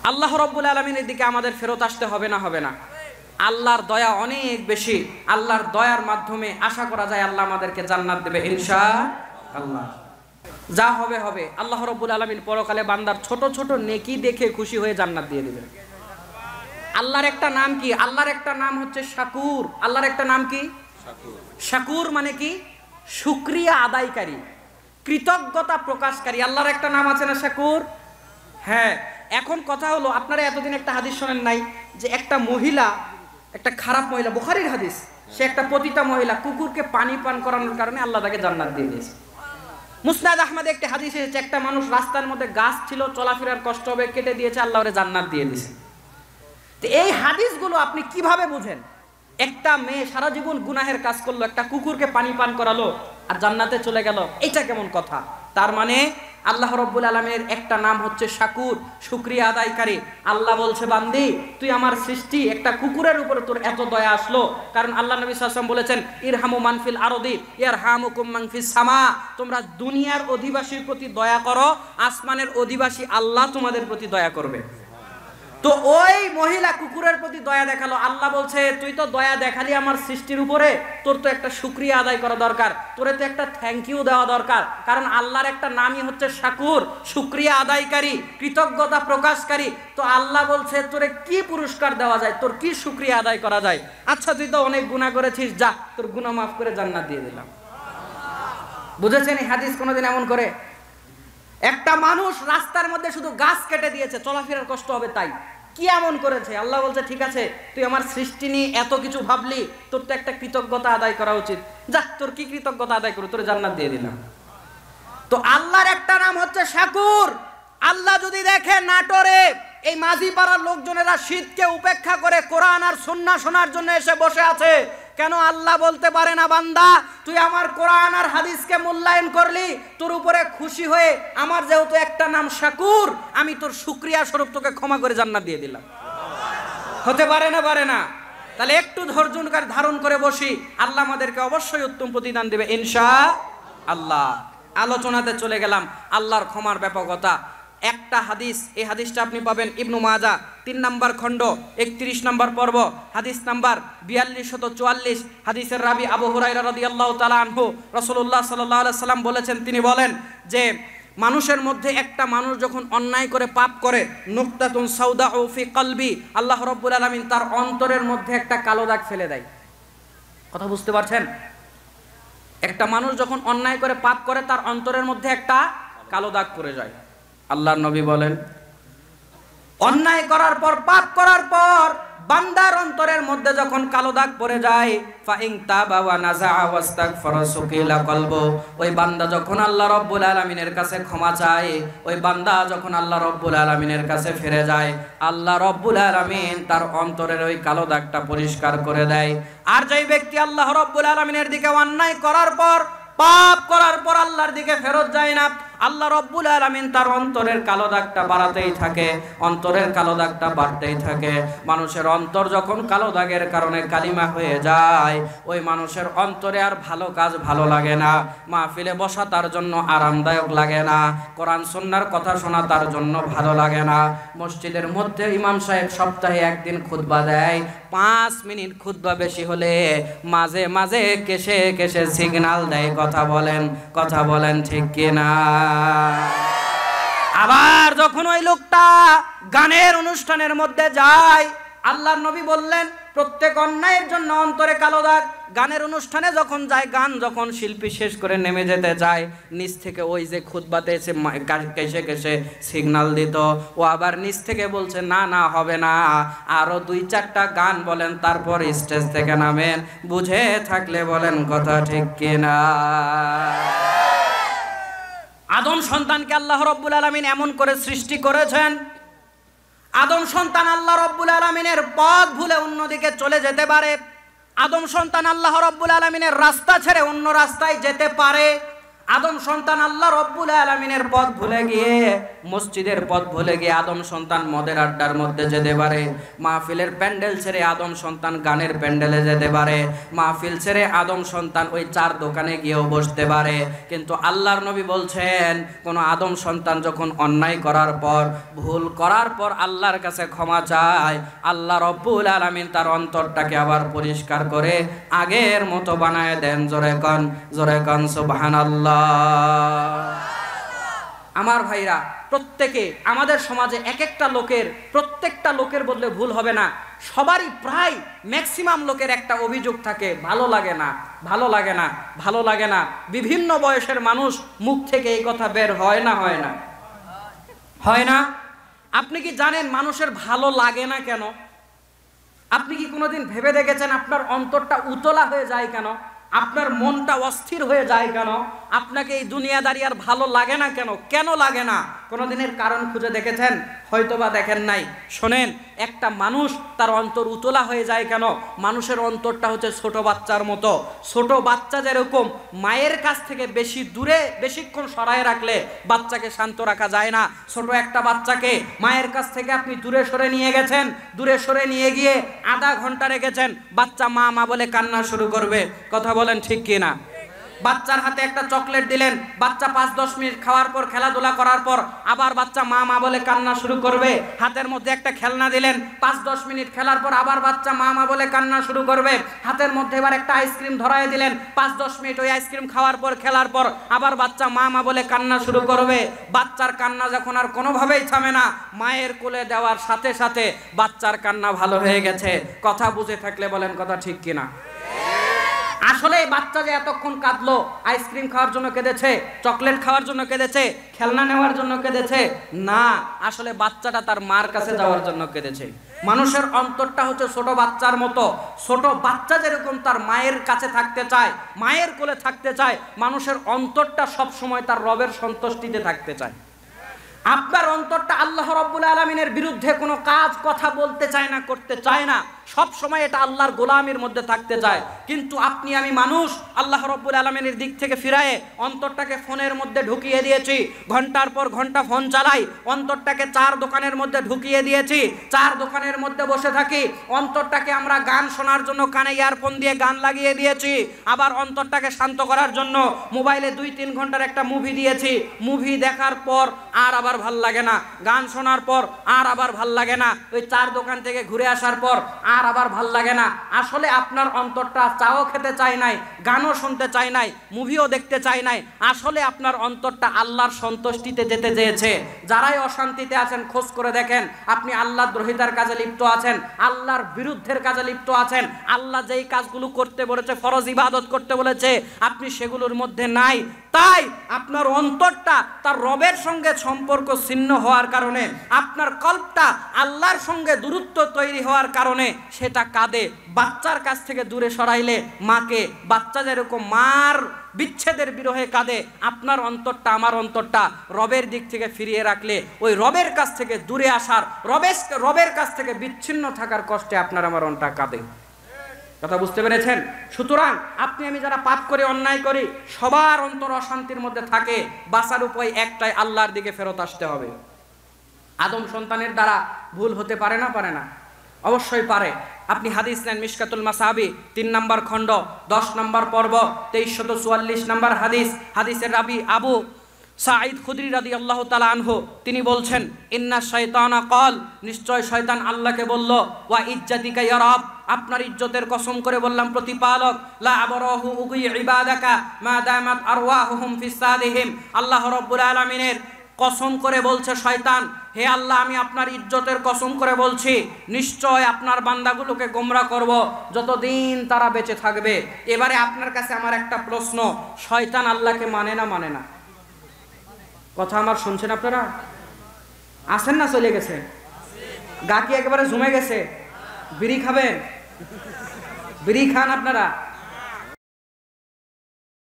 আল্লাহ রাব্বুল আলামিনের দিকে আমাদের ফেরত আসতে হবে না হবে না? আল্লাহর দয়া অনেক বেশি। আল্লাহর দয়ার মাধ্যমে আশা করা যায় আল্লাহ আমাদেরকে জান্নাত দেবে ইনশাআল্লাহ। যা হবে হবে। আল্লাহ রাব্বুল আলামিন পরকালে বান্দার ছোট ছোট নেকি দেখে খুশি হয়ে জান্নাত দিয়ে দিবেন। আল্লাহর একটা নাম কি? আল্লাহর একটা নাম হচ্ছে শাকুর। আল্লাহর একটা নাম কি? শাকুর মানে কি? শুকরিয়া আদায়কারী, কৃতজ্ঞতা প্রকাশকারী। আল্লাহর একটা নাম আছে না শাকুর? হ্যাঁ। এখন কথা হলো, আপনারা এতদিন একটা হাদিস শোনেন নাই যে একটা মহিলা, একটা খারাপ মহিলা, বুখারীর হাদিস, সে একটা পতিতা মহিলা, কুকুরকে পানি পান করানোর কারণে আল্লাহ তাকে জান্নাত দিয়ে দিয়েছে। মুসনাদ আহমদে একটা হাদিস এসেছে, একটা মানুষ রাস্তার মধ্যে গাছ ছিল, চলাফেরার কষ্ট হবে, কেটে দিয়েছে, আল্লাহ ওরে জান্নাত দিয়ে দিয়েছে। তো এই হাদিসগুলো আপনি কিভাবে বুঝেন? একটা মেয়ে সারা জীবন গুনাহের কাজ করলো, একটা কুকুরকে পানি পান করালো আর জান্নাতে চলে গেল, এটা কেমন কথা? তার মানে আল্লাহ রাব্বুল আলামিনের একটা নাম হচ্ছে শাকুর, শুকরিয়া আদায়কারী। আল্লাহ বলছে, বান্দি তুই আমার সৃষ্টি, একটা কুকুরের উপরে তোর এত দয়া আসলো, কারণ আল্লাহ নবী সাল্লাল্লাহু আলাইহি ওয়াসাল্লাম বলেছেন, ইরহামু মান ফিল আরদি ইয়ারহামুকুম মান ফিস সামা। তোমরা দুনিয়ার অধিবাসীর প্রতি দয়া করো, আসমানের অধিবাসী আল্লাহ তোমাদের প্রতি দয়া করবে। তো ওই মহিলা কুকুরের প্রতি দয়া দেখালো, আল্লাহ বলছে তুই তো দয়া দেখালি আমার সৃষ্টির উপরে, তোর তো একটা শুকরিয়া আদায় করা দরকার, তোরে তো একটা থ্যাংক ইউ দেওয়া দরকার, কারণ আল্লাহর একটা নামই হচ্ছে শাকুর, শুকরিয়া আদায়কারী, কৃতজ্ঞতা প্রকাশকারী। তো আল্লাহ বলছে তোরে কি পুরস্কার দেওয়া যায়, তোর কি শুকরিয়া আদায় করা যায়? আচ্ছা তুই তো অনেক গুনাহ করেছিস, যা তোর গুনাহ মাফ করে জান্নাত দিয়ে দিলাম। বুঝেছেন এই হাদিস কোনোদিন এমন করে? একটা মানুষ রাস্তার মধ্যে শুধু গাছ কেটে দিয়েছে, চলাফেরার কষ্ট হবে তাই, কি এমন করেছে? আল্লাহ বলছে ঠিক আছে, তুই আমার সৃষ্টি নিয়ে এত কিছু ভাবলি, তোর তো একটা কৃতজ্ঞতা আদায় করা উচিত, যা তোর কি কৃতজ্ঞতা আদায় করো, তোর জান্নাত দিয়ে দিলাম। তো আল্লাহর একটা নাম হচ্ছে শাকুর। আল্লাহ যদি দেখে নাটোরে এই মাঝি পাড়ার লোকজনেরা শীতকে উপেক্ষা করে কোরআন আর সুন্নাহ শোনার জন্য এসে বসে আছে, কেন আল্লাহ বলতে পারে না, বান্দা তুই আমার কোরআন আর হাদিসকে মূল্যায়ন করলি, তোর উপরে খুশি হয়ে আমার যেহেতু একটা নাম শাকুর, আমি তোর শুকরিয়া স্বরূপ তোকে ক্ষমা করে জান্নাত দিয়ে দিলাম? হতে পারে না? পারে না? তাহলে একটু ধৈর্য ধারণ করে বসি, আল্লাহ আমাদেরকে অবশ্যই উত্তম প্রতিদান দেবে ইনশাআল্লাহ। আলোচনাতে চলে গেলাম আল্লাহর ক্ষমার ব্যাপকতা। একটা হাদিস, এই হাদিসটা আপনি পাবেন ইবনু মাজাহ 3 নম্বর খণ্ড 31 নম্বর পর্ব, হাদিস নাম্বার 4244। হাদিসের রাবি আবু হুরায়রা রাদিয়াল্লাহু তাআলা আনহু, রাসূলুল্লাহ সাল্লাল্লাহু আলাইহি সাল্লাম বলেছেন, তিনি বলেন যে মানুষের মধ্যে একটা মানুষ যখন অন্যায় করে পাপ করে, নুকতাতুন সাউদাউ ফি কলবি, আল্লাহ রাব্বুল আলামিন তার অন্তরের মধ্যে একটা কালো দাগ ফেলে দেয়। কথা বুঝতে পারছেন? একটা মানুষ যখন অন্যায় করে পাপ করে, তার অন্তরের মধ্যে একটা কালো দাগ পড়ে যায়। আল্লাহর নবী বলেন, অন্যায় করার পর, পাপ করার পর বান্দার অন্তরের মধ্যে যখন কালো দাগ পড়ে যায়, ফাইন তাবা ওয়া নাযাআ ওয়াস্তাগফারা সুকিলা কলবু, ওই বান্দা যখন আল্লাহ রাব্বুল আলামিনের কাছে ক্ষমা চায়, ওই বান্দা যখন আল্লাহ রাব্বুল আলামিনের কাছে ফিরে যায়, আল্লাহ রাব্বুল আলামিন তার অন্তরের ওই কালো দাগটা পরিষ্কার করে দেয়। আর যেই ব্যক্তি আল্লাহ রাব্বুল আলামিনের দিকে অন্যায় করার পর, পাপ করার পর আল্লাহর দিকে ফেরত যায় না, আল্লাহ রাব্বুল আলামিন তার অন্তরের কালো দাগটা বাড়াতেই থাকে, অন্তরের কালো দাগটা বাড়তেই থাকে। মানুষের অন্তর যখন কালো দাগের কারণে কালিমা হয়ে যায়, ওই মানুষের অন্তরে আর ভালো কাজ ভালো লাগে না, মাহফিলে বসা তার জন্য আরামদায়ক লাগে না, কোরআন সুন্নাহর কথা শোনা তার জন্য ভালো লাগে না। মসজিদের মধ্যে ইমাম সাহেব সপ্তাহে একদিন খুতবা দেয়, 5 মিনিট খুতবা বেশি হলে মাঝে মাঝে কেশে কেশে সিগন্যাল দেয়, কথা বলেন ঠিক কিনা? আবার যখন ওই লোকটা গানের অনুষ্ঠানের মধ্যে যায়, আল্লাহর নবী বললেন প্রত্যেক অন্যায়ের জন্য অন্তরে কালো দাগ। গানের অনুষ্ঠানে যখন যায়, গান যখন শিল্পী শেষ করে নেমে যেতে যায়, নিচ থেকে ওই যে খুতবাতে এসে কেসে কেসে সিগন্যাল দিত, ও আবার নিচ থেকে বলছে না না হবে না, আরো 2-4টা গান বলেন, তারপর স্টেজ থেকে নামেন। বুঝে থাকলে বলেন কথা ঠিক কিনা? আদম সন্তানকে আল্লাহ রাব্বুল আলামিন এমন করে সৃষ্টি করেছেন, আদম সন্তান আল্লাহ রাব্বুল আলামিনের পথ ভুলে অন্যদিকে চলে যেতে পারে, আদম সন্তান আল্লাহ রাব্বুল আলামিনের রাস্তা ছেড়ে অন্য রাস্তায় যেতে পারে। আদম সন্তান আল্লাহ রব্বুল আলামিনের পথ ভুলে গিয়ে, মসজিদের পথ ভুলে গিয়ে আদম সন্তান মদের আড্ডার মধ্যে যেতে পারে, মাহফিলের প্যান্ডেল ছেড়ে আদম সন্তান গানের প্যান্ডেলে যেতে পারে, মাহফিল ছেড়ে আদম সন্তান ওই চার দোকানে গিয়েও বসতে পারে। কিন্তু আল্লাহর নবী বলছেন, কোন আদম সন্তান যখন অন্যায় করার পর, ভুল করার পর আল্লাহর কাছে ক্ষমা চায়, আল্লাহ রব্বুল আলামিন তার অন্তরটাকে আবার পরিষ্কার করে আগের মতো বানায় দেন। জোরে কন সুবহানাল্লাহ। আমার ভাইরা, প্রত্যেকে আমাদের সমাজে প্রত্যেকটা লোকের বদলে ভুল হবে না, সবারই প্রায় ম্যাক্সিমাম লোকের একটা অভিযোগ থাকে, ভালো লাগে না। বিভিন্ন বয়সের মানুষ মুখ থেকে এই কথা বের হয় না। আপনি কি জানেন মানুষের ভালো লাগে না কেন? আপনি কি কোনোদিন ভেবে দেখেছেন আপনার অন্তরটা উতলা হয়ে যায় কেন? আপনার মনটা অস্থির হয়ে যায় কেন? আপনাকে এই দুনিয়াদারি আর ভালো লাগে না কেন লাগে না? কোনোদিনের কারণ খুঁজে দেখেছেন? হয়তোবা দেখেন নাই। শোনেন, একটা মানুষ তার অন্তর উতলা হয়ে যায় কেন? মানুষের অন্তরটা হচ্ছে ছোট বাচ্চার মতো। ছোট বাচ্চা যেরকম মায়ের কাছ থেকে বেশি দূরে বেশিক্ষণ সরায় রাখলে বাচ্চাকে শান্ত রাখা যায় না, ছোট একটা বাচ্চাকে মায়ের কাছ থেকে আপনি দূরে সরে নিয়ে গিয়ে আধা ঘন্টা রেখেছেন, বাচ্চা মা মা বলে কান্না শুরু করবে। কথা বলেন ঠিক কিনা? বাচ্চার হাতে একটা চকলেট দিলেন, বাচ্চা 5-10 মিনিট খাওয়ার পর, খেলাধুলা করার পর আবার বাচ্চা মা মা বলে কান্না শুরু করবে। হাতের মধ্যে একটা খেলনা দিলেন, 5-10 মিনিট খেলার পর আবার বাচ্চা মা মা বলে কান্না শুরু করবে। হাতের মধ্যে এবার একটা আইসক্রিম ধরায় দিলেন, 5-10 মিনিট ওই আইসক্রিম খাওয়ার পর, খেলার পর আবার বাচ্চা মা মা বলে কান্না শুরু করবে। বাচ্চার কান্না যখন আর কোনোভাবেই থামে না, মায়ের কোলে দেওয়ার সাথে সাথে বাচ্চার কান্না ভালো হয়ে গেছে। কথা বুঝে থাকলে বলেন কথা ঠিক কিনা? আসলে এই বাচ্চা যে এতক্ষণ কাঁদলো, আইসক্রিম খাওয়ার জন্য কেঁদেছে, চকলেট খাওয়ার জন্য কেঁদেছে, খেলনা নেওয়ার জন্য কেঁদেছে না, আসলে বাচ্চাটা তার মার কাছে যাওয়ার জন্য কেঁদেছে। মানুষের অন্তরটা হচ্ছে ছোট বাচ্চার মতো। ছোট বাচ্চা যেরকম তার মায়ের কাছে থাকতে চায়, মায়ের কোলে থাকতে চায়, মানুষের অন্তরটা সব সময় তার রবের সন্তুষ্টিতে থাকতে চায়। আপনার অন্তরটা আল্লাহ রাব্বুল আলামিনের বিরুদ্ধে কোনো কাজ কথা বলতে চায় না, করতে চায় না, সব সময় এটা আল্লাহর গোলামির মধ্যে থাকতে চায়। কিন্তু আপনি আমি মানুষ আল্লাহ রাব্বুল আলামিনের দিক থেকে ফিরায়ে অন্তরটাকে ফোনের মধ্যে ঢুকিয়ে দিয়েছি, ঘন্টার পর ঘন্টা ফোন চালাই, অন্তরটাকে 4 দোকানের মধ্যে ঢুকিয়ে দিয়েছি, 4 দোকানের মধ্যে বসে থাকি, অন্তরটাকে আমরা গান শোনার জন্য কানে ইয়ারফোন দিয়ে গান লাগিয়ে দিয়েছি, আবার অন্তরটাকে শান্ত করার জন্য মোবাইলে 2-3 ঘন্টার একটা মুভি দিয়েছি, মুভি দেখার পর আর আবার ভাল লাগে না, গান শোনার পর আর আবার ভাল লাগে না, ওই 4 দোকান থেকে ঘুরে আসার পর আর আবার ভাল লাগে না। আসলে আপনার অন্তরটা চাও খেতে চায় নাই, গানও শুনতে চায় নাই, মুভিও দেখতে চায় নাই, আসলে আপনার অন্তরটা আল্লাহর সন্তুষ্টিতে যেতে চেয়েছে। যারাই অশান্তিতে আছেন খোঁজ করে দেখেন, আপনি আল্লাহ দ্রোহিতার কাজে লিপ্ত আছেন, আল্লাহর বিরুদ্ধের কাজে লিপ্ত আছেন, আল্লাহ যেই কাজগুলো করতে বলেছে, ফরজ ইবাদত করতে বলেছে, আপনি সেগুলোর মধ্যে নাই। তাই আপনার অন্তরটা তার রবের সঙ্গে সম্পর্ক ছিন্ন হওয়ার কারণে, আপনার কল্পটা আল্লাহর সঙ্গে দূরত্ব তৈরি হওয়ার কারণে সেটা কাঁদে। বাচ্চার কাছ থেকে দূরে সরাইলে মাকে, বাচ্চা যেরকম মার বিচ্ছেদের বিরহে কাঁদে, আপনার অন্তরটা আমার অন্তরটা রবের দিক থেকে ফিরিয়ে রাখলে ওই রবের কাছ থেকে দূরে আসার, রবের কাছ থেকে বিচ্ছিন্ন থাকার কষ্টে আপনার আমার অন্তরটা কাঁদে। কথা বুঝতে পেরেছেন? সুতরাং আপনি আমি যারা পাপ করে, অন্যায় করি, সবার অন্তর অশান্তির মধ্যে থাকে, বাঁচার উপায় একটাই, আল্লাহর দিকে ফেরত আসতে হবে। আদম সন্তানের দ্বারা ভুল হতে পারে না? অবশ্যই পারে। আপনি হাদিস নেন মিশকাতুল মাসাবি 3 নম্বর খণ্ড 10 নম্বর পর্ব 2344 নম্বর হাদিস। হাদিসের রাবি আবু সাঈদ খুদরি রাদিয়াল্লাহু তাআলা আনহু, তিনি বলছেন, ইন্না শাইতানা ক্বাল, নিশ্চয় শয়তান আল্লাহকে বলল, ওয়া ইজ্জাতিকা ইয়া রাব, আপনার ইজ্জতের কসম করে বললাম প্রতিপালক, লা আবরাহু উগি ইবাদাকা মা দামাত আরওয়াহুহুম ফিস সাদিহিম, আল্লাহ রাব্বুল আলামিনের কসম করে বলছে শয়তান, হে আল্লাহ আমি আপনার ইজ্জতের কসম করে বলছি, নিশ্চয় আপনার বান্দাগুলোকে গোমরা করব যতদিন তারা বেঁচে থাকবে। এবারে আপনার কাছে আমার একটা প্রশ্ন, শয়তান আল্লাহকে মানে না? কথা আমার শুনছেন আপনারা? আসেন না চলে গেছে? গা কি একেবারে ঝুমে গেছে? বিড়ি খাবেন? বিড়ি খান আপনারা?